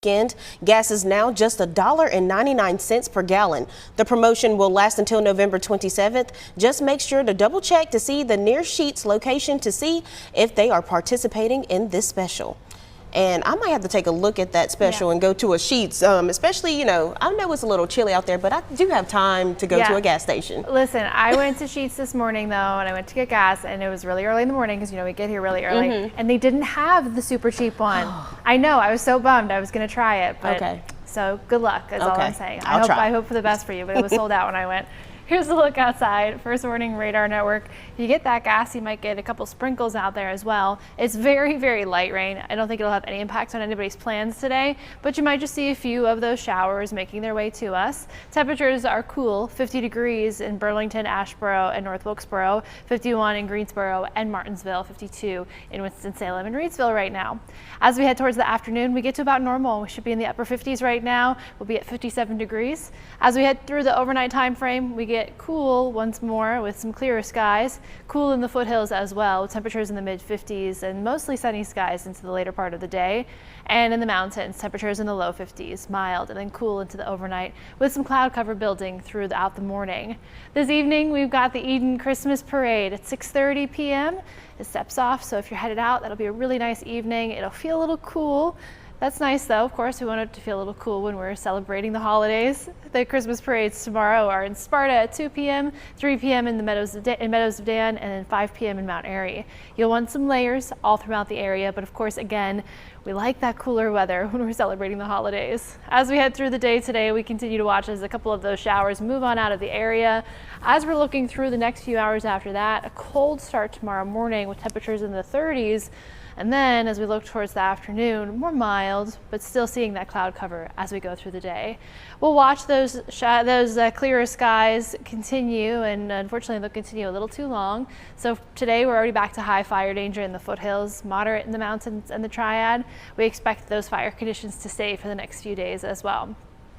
weekend. Gas is now just $1.99 per gallon. The promotion will last until November 27th. Just make sure to double check to see the near Sheetz location to see if they are participating in this special. And I might have to take a look at that special and go to a Sheetz, especially, you know, I know it's a little chilly out there, but I do have time to go to a gas station. Listen, I went to Sheetz this morning, though, and I went to get gas, and it was really early in the morning because, you know, we get here really early, and they didn't have the super cheap one. I know, I was so bummed. I was going to try it, but so good luck is all I'm saying. I hope for the best for you, but it was sold out when I went. Here's a look outside. First warning, radar network. If you get that gas, you might get a couple sprinkles out there as well. It's very, very light rain. I don't think it'll have any impact on anybody's plans today, but you might just see a few of those showers making their way to us. Temperatures are cool, 50 degrees in Burlington, Asheboro, and North Wilkesboro, 51 in Greensboro and Martinsville, 52 in Winston-Salem and Reidsville right now. As we head towards the afternoon, we get to about normal. We should be in the upper 50s right now. We'll be at 57 degrees. As we head through the overnight time frame, we get cool once more with some clearer skies. Cool in the foothills as well, temperatures in the mid 50s and mostly sunny skies into the later part of the day. And in the mountains, temperatures in the low 50s, mild and then cool into the overnight with some cloud cover building throughout the morning. This evening, we've got the Eden Christmas Parade at 6:30 p.m. It steps off, so if you're headed out, that'll be a really nice evening. It'll feel a little cool. That's nice, though. Of course, we want it to feel a little cool when we're celebrating the holidays. The Christmas parades tomorrow are in Sparta at 2 p.m., 3 p.m. in the Meadows of Dan, and then 5 p.m. in Mount Airy. You'll want some layers all throughout the area, but of course, again, we like that cooler weather when we're celebrating the holidays. As we head through the day today, we continue to watch as a couple of those showers move on out of the area. As we're looking through the next few hours after that, a cold start tomorrow morning with temperatures in the 30s. And then as we look towards the afternoon, more mild, but still seeing that cloud cover as we go through the day. We'll watch those clearer skies continue, and unfortunately they'll continue a little too long. So today we're already back to high fire danger in the foothills, moderate in the mountains and the Triad. We expect those fire conditions to stay for the next few days as well.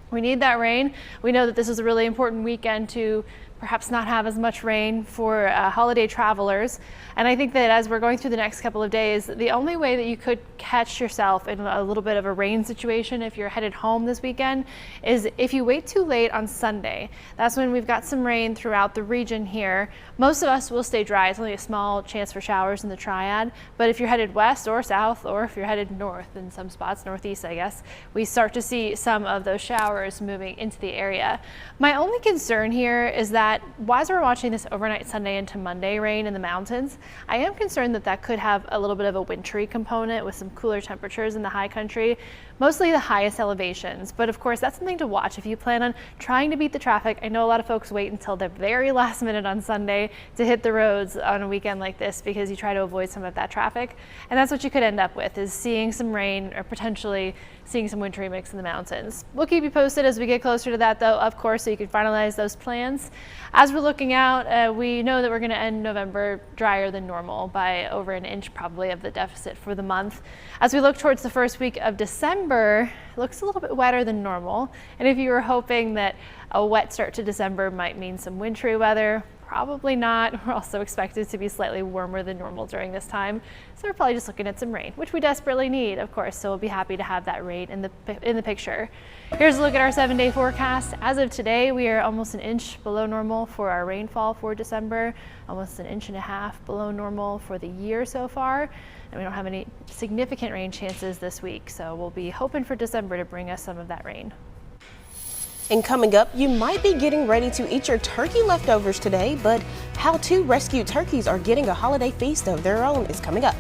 We need that rain. We know that this is a really important weekend to perhaps not have as much rain for holiday travelers. And I think that as we're going through the next couple of days, the only way that you could catch yourself in a little bit of a rain situation if you're headed home this weekend is if you wait too late on Sunday. That's when we've got some rain throughout the region here. Most of us will stay dry. It's only a small chance for showers in the Triad. But if you're headed west or south, or if you're headed north in some spots, northeast, I guess, we start to see some of those showers moving into the area. My only concern here is that as we're watching this overnight Sunday into Monday rain in the mountains, I am concerned that that could have a little bit of a wintry component with some cooler temperatures in the high country, mostly the highest elevations. But of course, that's something to watch if you plan on trying to beat the traffic. I know a lot of folks wait until the very last minute on Sunday to hit the roads on a weekend like this because you try to avoid some of that traffic. And that's what you could end up with, is seeing some rain or potentially seeing some wintry mix in the mountains. We'll keep you posted as we get closer to that, though, of course, so you can finalize those plans. As we're looking out, we know that we're going to end November drier than normal by over an inch probably of the deficit for the month. As we look towards the first week of December, it looks a little bit wetter than normal. And if you were hoping that a wet start to December might mean some wintry weather, probably not. We're also expected to be slightly warmer than normal during this time. So we're probably just looking at some rain, which we desperately need, of course. So we'll be happy to have that rain in the picture. Here's a look at our 7-day forecast. As of today, we are almost an inch below normal for our rainfall for December, almost an inch and a half below normal for the year so far. And we don't have any significant rain chances this week. So we'll be hoping for December to bring us some of that rain. And coming up, you might be getting ready to eat your turkey leftovers today, but how 2 rescued turkeys are getting a holiday feast of their own is coming up.